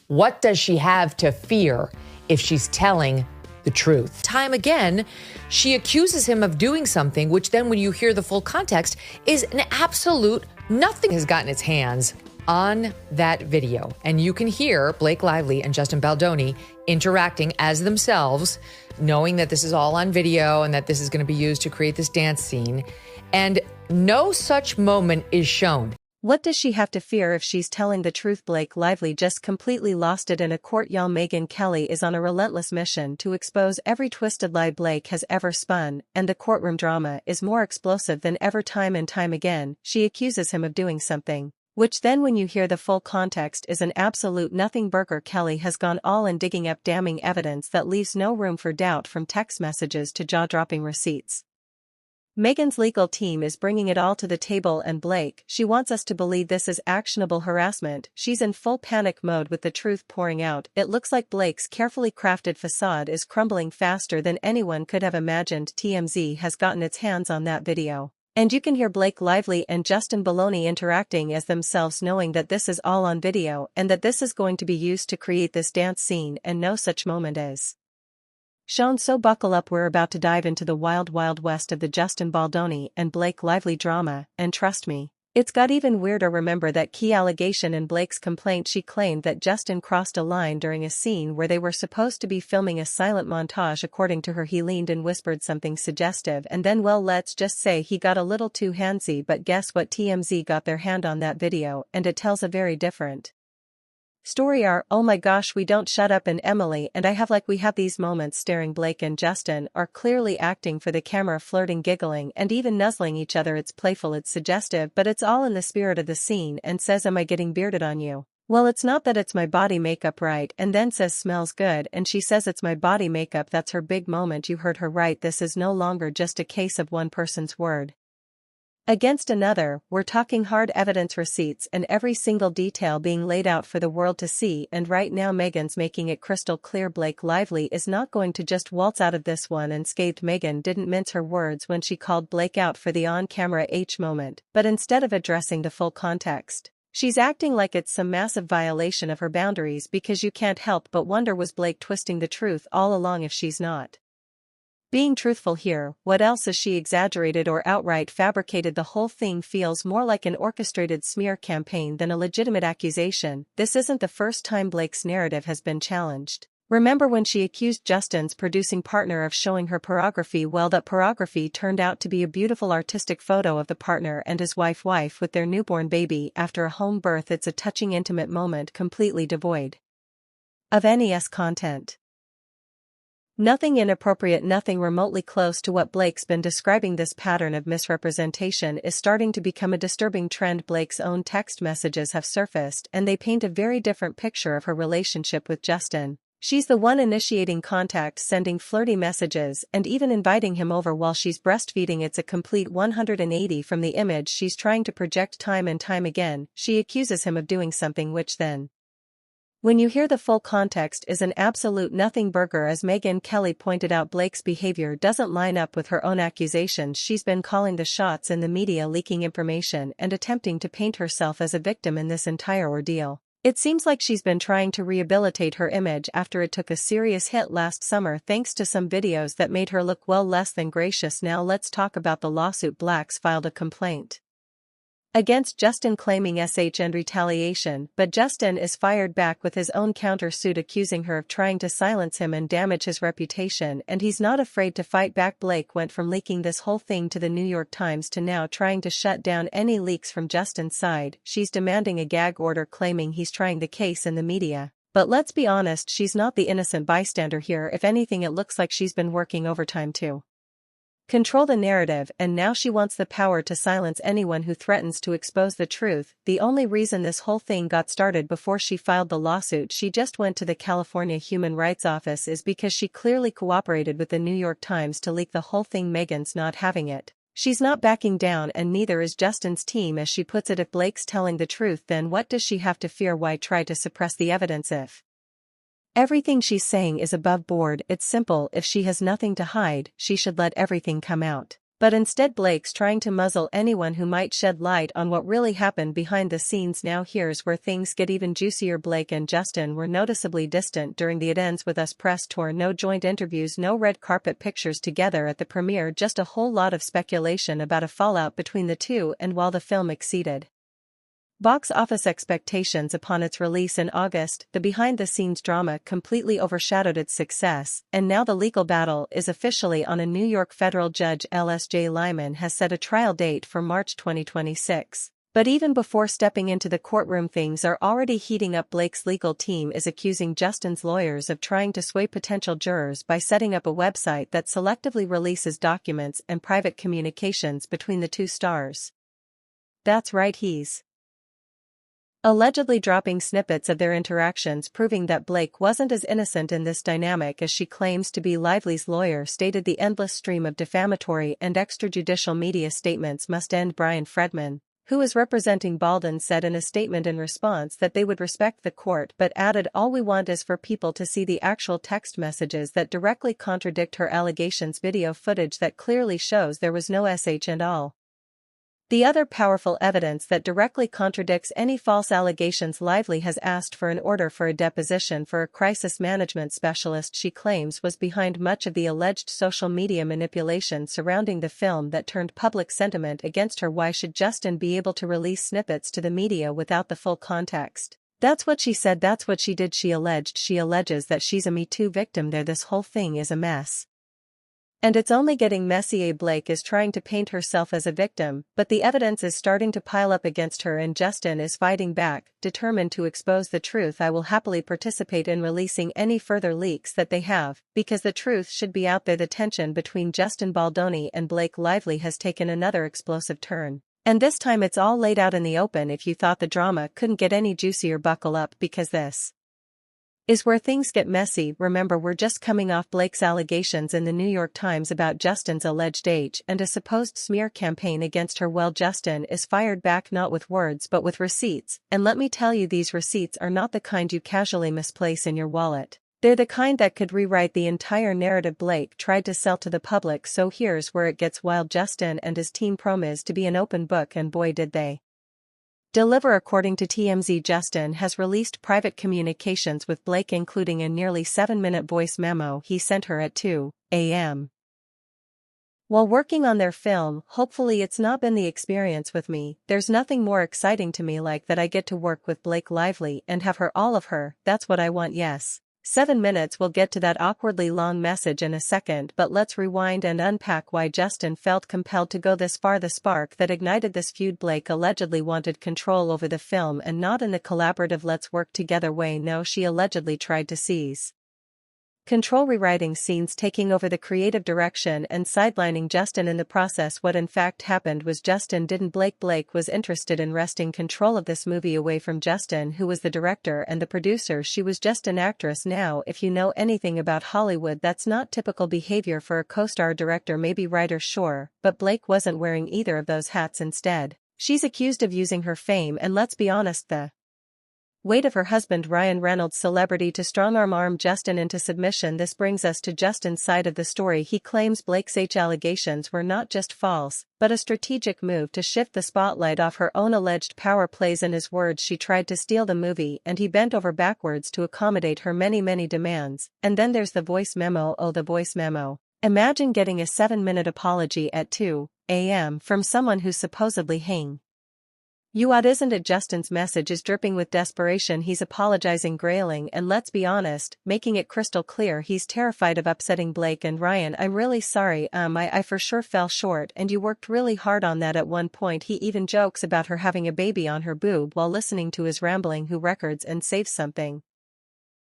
What does she have to fear if she's telling the truth? Time again, she accuses him of doing something, which then when you hear the full context is an absolute nothing. Has gotten its hands on that video. And you can hear Blake Lively and Justin Baldoni interacting as themselves, knowing that this is all on video and that this is going to be used to create this dance scene. And no such moment is shown. What does she have to fear if she's telling the truth? Blake Lively just completely lost it in a court. Y'all, Megyn Kelly is on a relentless mission to expose every twisted lie Blake has ever spun, and the courtroom drama is more explosive than ever. Time and time again, she accuses him of doing something, which then when you hear the full context is an absolute nothing burger. Kelly has gone all in, digging up damning evidence that leaves no room for doubt, from text messages to jaw-dropping receipts. Megyn's legal team is bringing it all to the table, and Blake, she wants us to believe this is actionable harassment. She's in full panic mode with the truth pouring out. It looks like Blake's carefully crafted facade is crumbling faster than anyone could have imagined. TMZ has gotten its hands on that video, and you can hear Blake Lively and Justin Baldoni interacting as themselves, knowing that this is all on video and that this is going to be used to create this dance scene, and no such moment is shown. So buckle up, we're about to dive into the wild, wild west of the Justin Baldoni and Blake Lively drama, and trust me, it's got even weirder. Remember that key allegation in Blake's complaint? She claimed that Justin crossed a line during a scene where they were supposed to be filming a silent montage. According to her, he leaned and whispered something suggestive, and then, well, let's just say he got a little too handsy. But guess what? TMZ got their hand on that video, and it tells a very different story. Oh my gosh, we don't shut up. And Emily and I have these moments staring. Blake and Justin are clearly acting for the camera, flirting, giggling, and even nuzzling each other. It's playful, it's suggestive, but it's all in the spirit of the scene. And says, am I getting bearded on you? Well, it's not that, it's my body makeup, right? And then says, smells good, and she says it's my body makeup. That's her big moment. You heard her right. This is no longer just a case of one person's word against another. We're talking hard evidence, receipts, and every single detail being laid out for the world to see. And right now Megyn's making it crystal clear Blake Lively is not going to just waltz out of this one unscathed. Megyn didn't mince her words when she called Blake out for the on-camera moment, but instead of addressing the full context, she's acting like it's some massive violation of her boundaries, because you can't help but wonder, was Blake twisting the truth all along? If she's not being truthful here, what else is she? Exaggerated or outright fabricated? The whole thing feels more like an orchestrated smear campaign than a legitimate accusation. This isn't the first time Blake's narrative has been challenged. Remember when she accused Justin's producing partner of showing her pornography? Well, that pornography turned out to be a beautiful artistic photo of the partner and his wife with their newborn baby after a home birth. It's a touching, intimate moment, completely devoid of NES content. Nothing inappropriate, nothing remotely close to what Blake's been describing. This pattern of misrepresentation is starting to become a disturbing trend. Blake's own text messages have surfaced, and they paint a very different picture of her relationship with Justin. She's the one initiating contact, sending flirty messages, and even inviting him over while she's breastfeeding. It's a complete 180 from the image she's trying to project. Time and time again, she accuses him of doing something which then, when you hear the full context, is an absolute nothing burger. As Megyn Kelly pointed out, Blake's behavior doesn't line up with her own accusations. She's been calling the shots in the media, leaking information, and attempting to paint herself as a victim in this entire ordeal. It seems like she's been trying to rehabilitate her image after it took a serious hit last summer thanks to some videos that made her look well less than gracious. Now let's talk about the lawsuit. Blake's filed a complaint against Justin claiming SH and retaliation, but Justin is fired back with his own counter-suit accusing her of trying to silence him and damage his reputation, and he's not afraid to fight back. Blake went from leaking this whole thing to the New York Times to now trying to shut down any leaks from Justin's side. She's demanding a gag order, claiming he's trying the case in the media. But let's be honest, she's not the innocent bystander here. If anything, it looks like she's been working overtime too control the narrative, and now she wants the power to silence anyone who threatens to expose the truth. The only reason this whole thing got started before she filed the lawsuit, she just went to the California Human Rights Office, is because she clearly cooperated with the New York Times to leak the whole thing. Megyn's not having it. She's not backing down, and neither is Justin's team. As she puts it, if Blake's telling the truth, then what does she have to fear? Why try to suppress the evidence if everything she's saying is above board? It's simple. If she has nothing to hide, she should let everything come out. But instead Blake's trying to muzzle anyone who might shed light on what really happened behind the scenes. Now here's where things get even juicier. Blake and Justin were noticeably distant during the It Ends With Us press tour. No joint interviews, no red carpet pictures together at the premiere, just a whole lot of speculation about a fallout between the two. And while the film exceeded box office expectations upon its release in August, the behind-the-scenes drama completely overshadowed its success, and now the legal battle is officially on. A New York federal judge, LSJ Lyman, has set a trial date for March 2026. But even before stepping into the courtroom, things are already heating up. Blake's legal team is accusing Justin's lawyers of trying to sway potential jurors by setting up a website that selectively releases documents and private communications between the two stars. That's right, he's allegedly dropping snippets of their interactions, proving that Blake wasn't as innocent in this dynamic as she claims to be. Lively's lawyer stated the endless stream of defamatory and extrajudicial media statements must end. Brian Fredman, who is representing Balden, said in a statement in response that they would respect the court, but added, "All we want is for people to see the actual text messages that directly contradict her allegations, video footage that clearly shows there was no sh and all the other powerful evidence that directly contradicts any false allegations." Lively has asked for an order for a deposition for a crisis management specialist she claims was behind much of the alleged social media manipulation surrounding the film that turned public sentiment against her. Why should Justin be able to release snippets to the media without the full context? That's what she said, that's what she did, she alleged. She alleges that she's a Me Too victim there. This whole thing is a mess. And it's only getting messier. Blake is trying to paint herself as a victim, but the evidence is starting to pile up against her, and Justin is fighting back, determined to expose the truth. "I will happily participate in releasing any further leaks that they have, because the truth should be out there." The tension between Justin Baldoni and Blake Lively has taken another explosive turn. And this time it's all laid out in the open. If you thought the drama couldn't get any juicier, buckle up, because this is where things get messy. Remember, we're just coming off Blake's allegations in the New York Times about Justin's alleged age and a supposed smear campaign against her. Well, Justin is fired back, not with words but with receipts, and let me tell you, these receipts are not the kind you casually misplace in your wallet. They're the kind that could rewrite the entire narrative Blake tried to sell to the public. So here's where it gets wild. Justin and his team promised to be an open book, and boy did they deliver. According to TMZ, Justin has released private communications with Blake, including a nearly 7-minute voice memo he sent her at 2 a.m. while working on their film. "Hopefully it's not been the experience with me. There's nothing more exciting to me like that I get to work with Blake Lively and have her, all of her. That's what I want." Yes. 7 minutes. We'll get to that awkwardly long message in a second, but let's rewind and unpack why Justin felt compelled to go this far. The spark that ignited this feud: Blake allegedly wanted control over the film, and not in the collaborative let's work together way. No, she allegedly tried to seize control, rewriting scenes, taking over the creative direction, and sidelining Justin in the process. What in fact happened was Justin didn't. Blake was interested in wresting control of this movie away from Justin, who was the director and the producer. She was just an actress. Now, if you know anything about Hollywood, that's not typical behavior for a co-star, director, maybe writer, sure, but Blake wasn't wearing either of those hats. Instead, she's accused of using her fame and, let's be honest, the weight of her husband Ryan Reynolds' celebrity to strong-arm Justin into submission. This brings us to Justin's side of the story. He claims Blake's allegations were not just false, but a strategic move to shift the spotlight off her own alleged power plays. In his words, "She tried to steal the movie and he bent over backwards to accommodate her many demands." And then there's the voice memo. Oh, the voice memo. Imagine getting a 7-minute apology at 2 a.m. from someone who's supposedly hanging you out. Isn't it? Justin's message is dripping with desperation. He's apologizing, grailing, and let's be honest, making it crystal clear he's terrified of upsetting Blake and Ryan. "I'm really sorry, I for sure fell short, and you worked really hard on that." At one point he even jokes about her having a baby on her boob while listening to his rambling. Who records and saves something